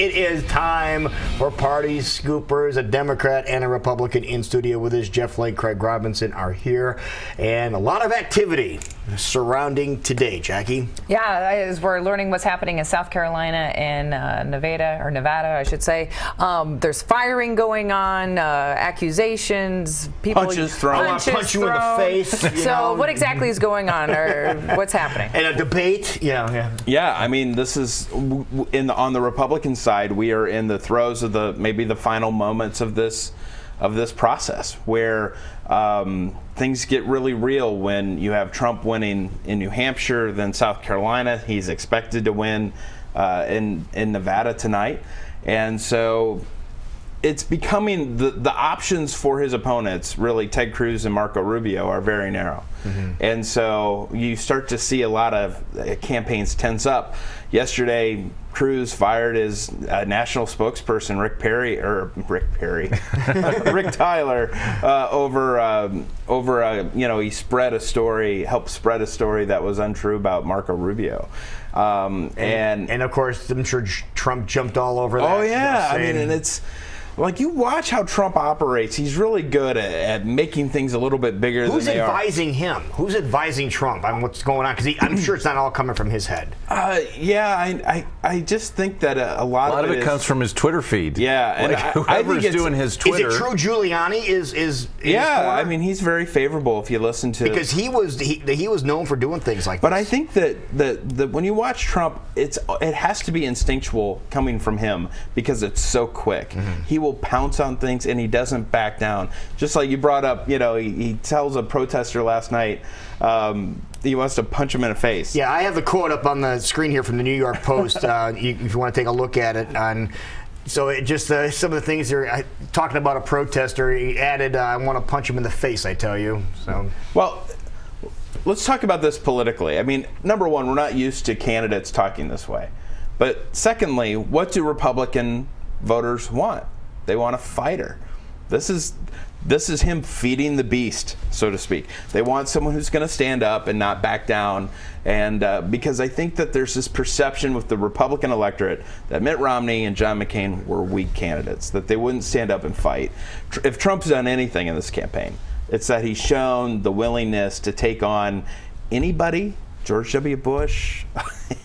It is time for Party Scoopers. A Democrat and a Republican in studio with us. Jeff Flake, Craig Robinson are here, and a lot of activity surrounding today, Jackie. Yeah, as we're learning what's happening in South Carolina and Nevada, I should say. There's firing going on, accusations, people punches thrown. Punch you in the face. So what exactly is going on, or what's happening? And a debate. Yeah. I mean, this is on the Republican side. We are in the throes of maybe the final moments of this process, where things get really real when you have Trump winning in New Hampshire, then South Carolina. He's expected to win in Nevada tonight, and so it's becoming the options for his opponents, really Ted Cruz and Marco Rubio, are very narrow. And so you start to see a lot of campaigns tense up. Yesterday, Cruz fired his national spokesperson, Rick Tyler, over he spread a story, helped spread a story that was untrue about Marco Rubio. And of course, I'm sure Trump jumped all over that. Oh yeah, I mean, and it's like, you watch how Trump operates. He's really good at making things a little bit bigger than they are. Who's advising him? Who's advising Trump on what's going on? Because I'm sure it's not all coming from his head. Yeah, I just think that a lot of it comes from his Twitter feed. Yeah, and whoever's doing his Twitter. Is it true Giuliani is yeah, I mean, he's very favorable if you listen to, because he was known for doing things like but this. I think that when you watch Trump, it has to be instinctual coming from him, because it's so quick. He will pounce on things and he doesn't back down. Just like you brought up, he tells a protester last night he wants to punch him in the face. Yeah, I have the quote up on the screen here from the New York Post. If you want to take a look at it. So it just some of the things they're talking about a protester. He added, "I want to punch him in the face." I tell you. So well, let's talk about this politically. I mean, number one, we're not used to candidates talking this way. But secondly, what do Republican voters want? They want a fighter. This is him feeding the beast, so to speak. They want someone who's going to stand up and not back down. And because I think that there's this perception with the Republican electorate that Mitt Romney and John McCain were weak candidates, that they wouldn't stand up and fight. If Trump's done anything in this campaign, it's that he's shown the willingness to take on anybody, George W. Bush,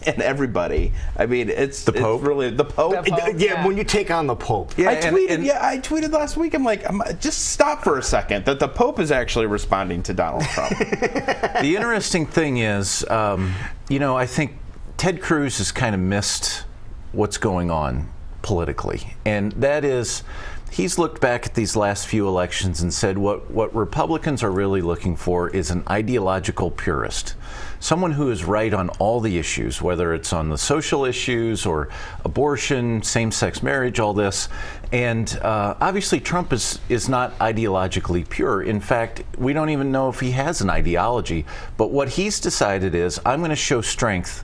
and everybody. I mean, it's really the Pope. Yeah, when you take on the Pope. Yeah, I tweeted last week. I'm like, just stop for a second. That the Pope is actually responding to Donald Trump. The interesting thing is, I think Ted Cruz has kind of missed what's going on politically, and that is, he's looked back at these last few elections and said what Republicans are really looking for is an ideological purist. Someone who is right on all the issues, whether it's on the social issues or abortion, same-sex marriage, all this. And obviously Trump is not ideologically pure. In fact, we don't even know if he has an ideology. But what he's decided is, I'm going to show strength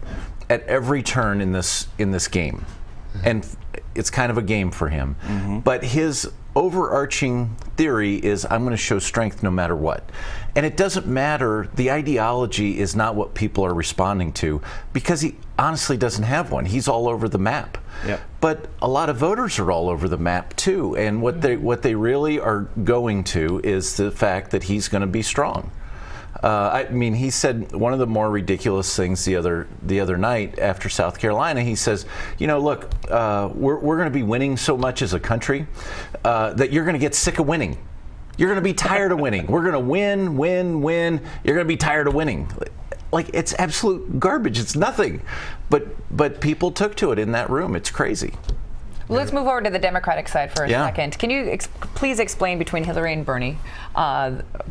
at every turn in this game. And it's kind of a game for him. But his overarching theory is, I'm going to show strength no matter what. And it doesn't matter, the ideology is not what people are responding to, because he honestly doesn't have one. He's all over the map. Yep. But a lot of voters are all over the map too, and what they really are going to is the fact that he's going to be strong. I mean, he said one of the more ridiculous things the other night after South Carolina. He says, look, we're going to be winning so much as a country that you're going to get sick of winning. You're going to be tired of winning. We're going to win. You're going to be tired of winning. Like, it's absolute garbage. It's nothing. But people took to it in that room. It's crazy. Well, let's move over to the Democratic side for a second. Can you please explain between Hillary and Bernie,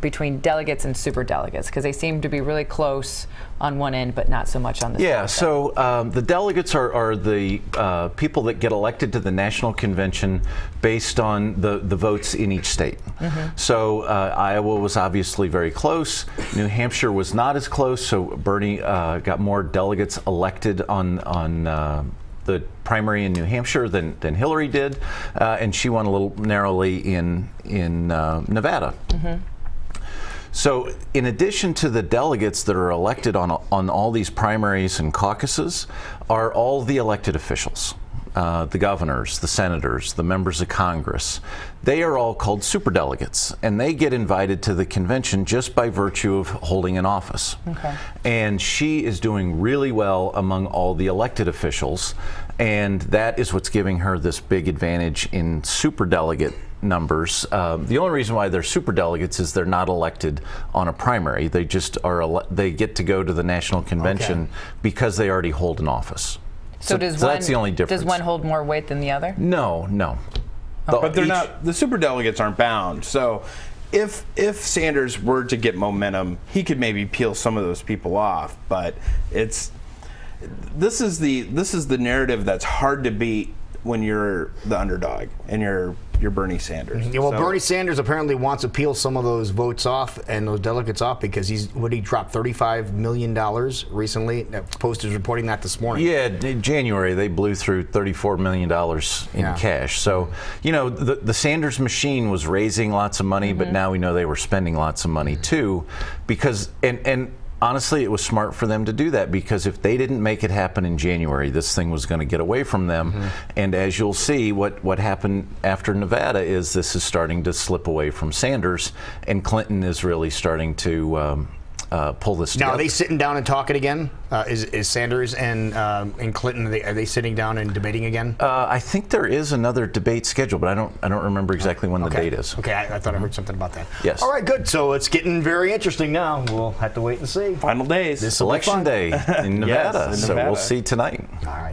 between delegates and superdelegates, because they seem to be really close on one end, but not so much on the other. So the delegates are the people that get elected to the National Convention based on the votes in each state. So Iowa was obviously very close. New Hampshire was not as close, so Bernie got more delegates elected on the primary in New Hampshire than Hillary did, and she won a little narrowly in Nevada. So in addition to the delegates that are elected on all these primaries and caucuses, are all the elected officials. the governors, the senators, the members of Congress, they are all called superdelegates, and they get invited to the convention just by virtue of holding an office. Okay. And she is doing really well among all the elected officials, and that is what's giving her this big advantage in superdelegate numbers. The only reason why they're superdelegates is they're not elected on a primary. They just are. They get to go to the national convention because they already hold an office. So that's the only difference. Does one hold more weight than the other? No, no. But they're not. The superdelegates aren't bound. So if Sanders were to get momentum, he could maybe peel some of those people off. But this is the narrative that's hard to beat when you're the underdog and you're Bernie Sanders. Yeah, well, Bernie Sanders apparently wants to peel some of those votes off and those delegates off because he dropped $35 million recently. Post is reporting that this morning. Yeah, in January they blew through $34 million in cash. So, you know, the Sanders machine was raising lots of money, but now we know they were spending lots of money too, because and honestly, it was smart for them to do that, because if they didn't make it happen in January, this thing was going to get away from them. And as you'll see, what happened after Nevada is this is starting to slip away from Sanders, and Clinton is really starting to pull this together. Now, are they sitting down and talking again? Is Sanders and Clinton, are they sitting down and debating again? I think there is another debate scheduled, but I don't remember exactly when the date is. Okay, I thought I heard something about that. Yes. All right, good. So it's getting very interesting now. We'll have to wait and see. Final days. Election day in Nevada, Yes, in so Nevada. we'll see tonight. All right.